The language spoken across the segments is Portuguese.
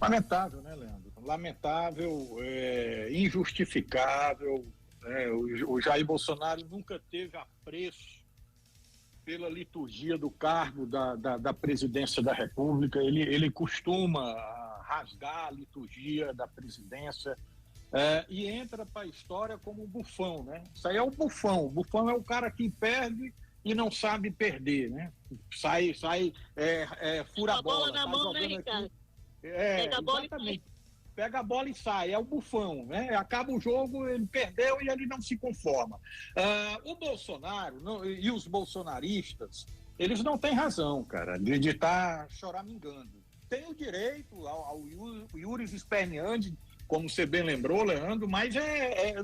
Lamentável, né, Leandro? Lamentável, injustificável. O Jair Bolsonaro nunca teve apreço pela liturgia do cargo da presidência da República. Ele costuma rasgar a liturgia da presidência e entra para a história como um bufão, né? Isso aí é o bufão. O bufão é o cara que perde e não sabe perder, né? Fura a bola na mão, né, Ricardo? Pega a bola exatamente. Pega a bola e sai, é o bufão, né? Acaba o jogo, ele perdeu e ele não se conforma. O Bolsonaro e os bolsonaristas, eles não têm razão, cara, de estar choramingando. Tem o direito ao iuris sperniandi, como você bem lembrou, Leandro, mas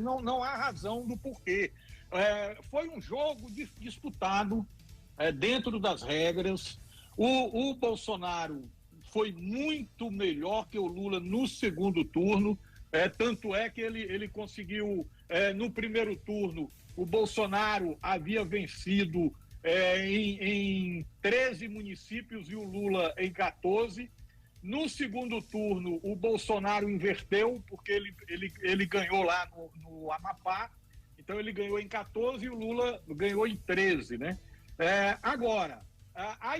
não há razão do porquê. Foi um jogo disputado dentro das regras. O Bolsonaro foi muito melhor que o Lula no segundo turno, tanto é que ele conseguiu, no primeiro turno, o Bolsonaro havia vencido em 13 municípios e o Lula em 14. No segundo turno, o Bolsonaro inverteu, porque ele ganhou lá no Amapá, então ele ganhou em 14 e o Lula ganhou em 13, né? Agora, a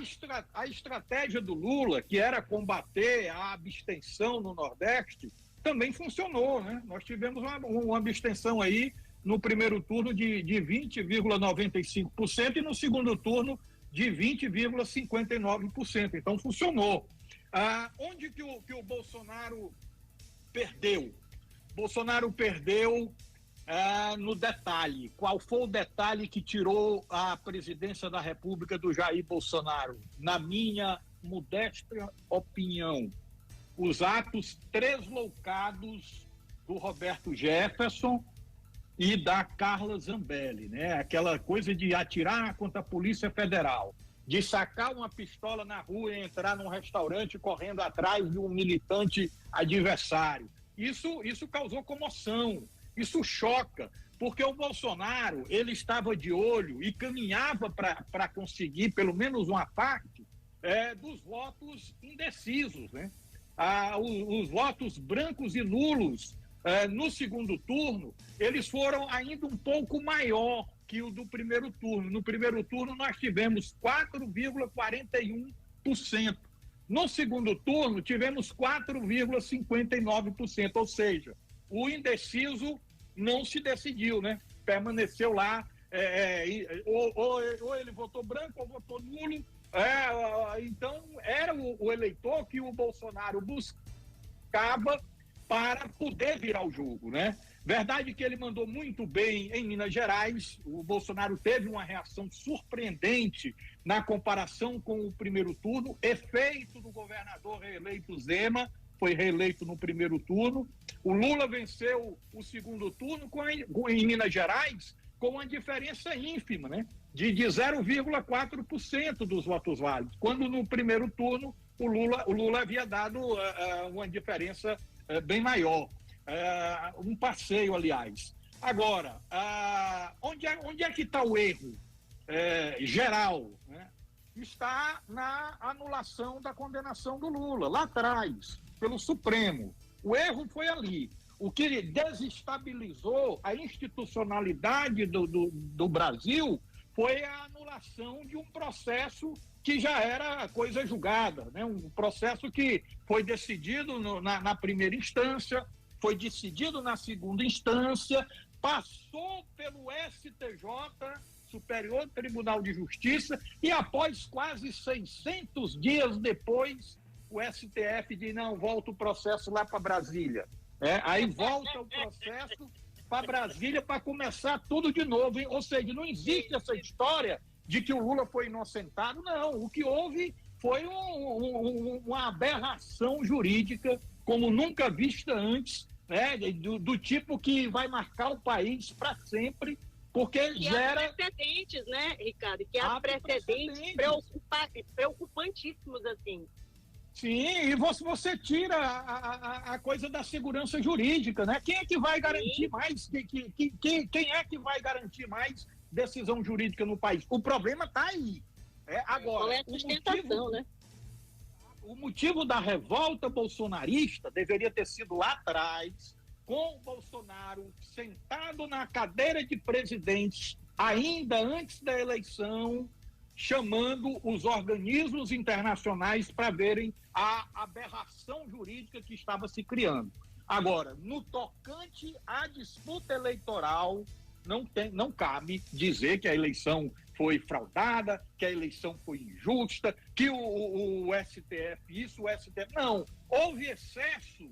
estratégia do Lula, que era combater a abstenção no Nordeste, também funcionou, né? Nós tivemos uma abstenção aí no primeiro turno de 20,95% e no segundo turno de 20,59%. Então funcionou. Onde que o Bolsonaro perdeu? Bolsonaro perdeu no detalhe. Qual foi o detalhe que tirou a presidência da República do Jair Bolsonaro? Na minha modesta opinião, os atos tresloucados do Roberto Jefferson e da Carla Zambelli, né? Aquela coisa de atirar contra a Polícia Federal, de sacar uma pistola na rua e entrar num restaurante correndo atrás de um militante adversário. Isso causou comoção. Isso choca, porque o Bolsonaro, ele estava de olho e caminhava para conseguir pelo menos uma parte dos votos indecisos, né? Os votos brancos e nulos no segundo turno, eles foram ainda um pouco maior que o do primeiro turno. No primeiro turno nós tivemos 4,41%. No segundo turno tivemos 4,59%, ou seja, o indeciso não se decidiu, né? Permaneceu lá, ou ele votou branco ou votou nulo. Então, era o eleitor que o Bolsonaro buscava para poder virar o jogo, né? Verdade que ele mandou muito bem em Minas Gerais. O Bolsonaro teve uma reação surpreendente na comparação com o primeiro turno. Efeito do governador reeleito Zema, foi reeleito no primeiro turno. O Lula venceu o segundo turno em Minas Gerais com uma diferença ínfima, né? De 0,4% dos votos válidos, quando no primeiro turno o Lula havia dado uma diferença bem maior. Um passeio, aliás. Agora, onde é que está o erro geral, né? Está na anulação da condenação do Lula, lá atrás, pelo Supremo. O erro foi ali. O que desestabilizou a institucionalidade do Brasil foi a anulação de um processo que já era coisa julgada, né? Um processo que foi decidido na primeira instância, foi decidido na segunda instância, passou pelo STJ, Superior Tribunal de Justiça, e após quase 600 dias depois, o STF diz, não, volta o processo lá para Brasília. Aí volta o processo para Brasília para começar tudo de novo, hein? Ou seja, não existe essa história de que o Lula foi inocentado, não. O que houve foi uma aberração jurídica como nunca vista antes, né? Do tipo que vai marcar o país para sempre, porque que gera... há precedentes, né, Ricardo? Que há precedentes preocupantíssimos, assim. Sim, e você tira a coisa da segurança jurídica, né? Quem é que vai garantir mais? Quem é que vai garantir mais decisão jurídica no país? O problema está aí. Agora, qual é a sustentação, né? o motivo da revolta bolsonarista deveria ter sido lá atrás, com o Bolsonaro sentado na cadeira de presidente, ainda antes da eleição, chamando os organismos internacionais para verem a aberração jurídica que estava se criando. Agora, no tocante à disputa eleitoral, não cabe dizer que a eleição foi fraudada, que a eleição foi injusta, que o STF isso, o STF... Não, houve excesso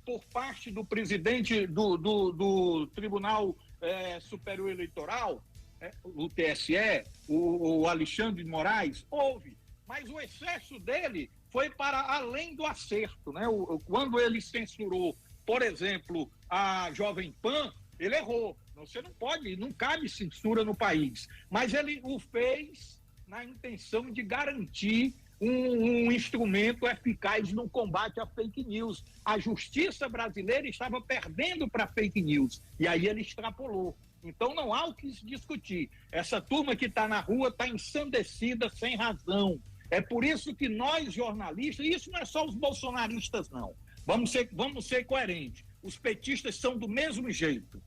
por parte do presidente do Tribunal Superior Eleitoral, o TSE, o Alexandre de Moraes, houve, mas o excesso dele foi para além do acerto, né? Quando ele censurou, por exemplo, a Jovem Pan, ele errou. Você não pode, não cabe censura no país, mas ele o fez na intenção de garantir um instrumento eficaz no combate à fake news. A justiça brasileira estava perdendo para fake news, e aí ele extrapolou. Então não há o que se discutir. Essa turma que está na rua está ensandecida sem razão. É por isso que nós, jornalistas, e isso não é só os bolsonaristas, não. Vamos ser coerentes. Os petistas são do mesmo jeito,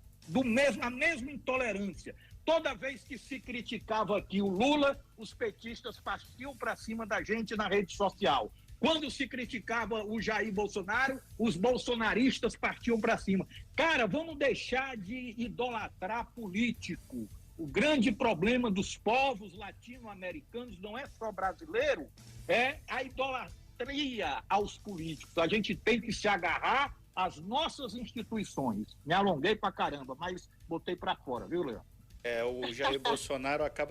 a mesma intolerância. Toda vez que se criticava aqui o Lula, os petistas partiam para cima da gente na rede social. Quando se criticava o Jair Bolsonaro, os bolsonaristas partiam para cima. Cara, vamos deixar de idolatrar político. O grande problema dos povos latino-americanos não é só brasileiro, é a idolatria aos políticos. A gente tem que se agarrar às nossas instituições. Me alonguei pra caramba, mas botei para fora, viu, Leandro? O Jair Bolsonaro acaba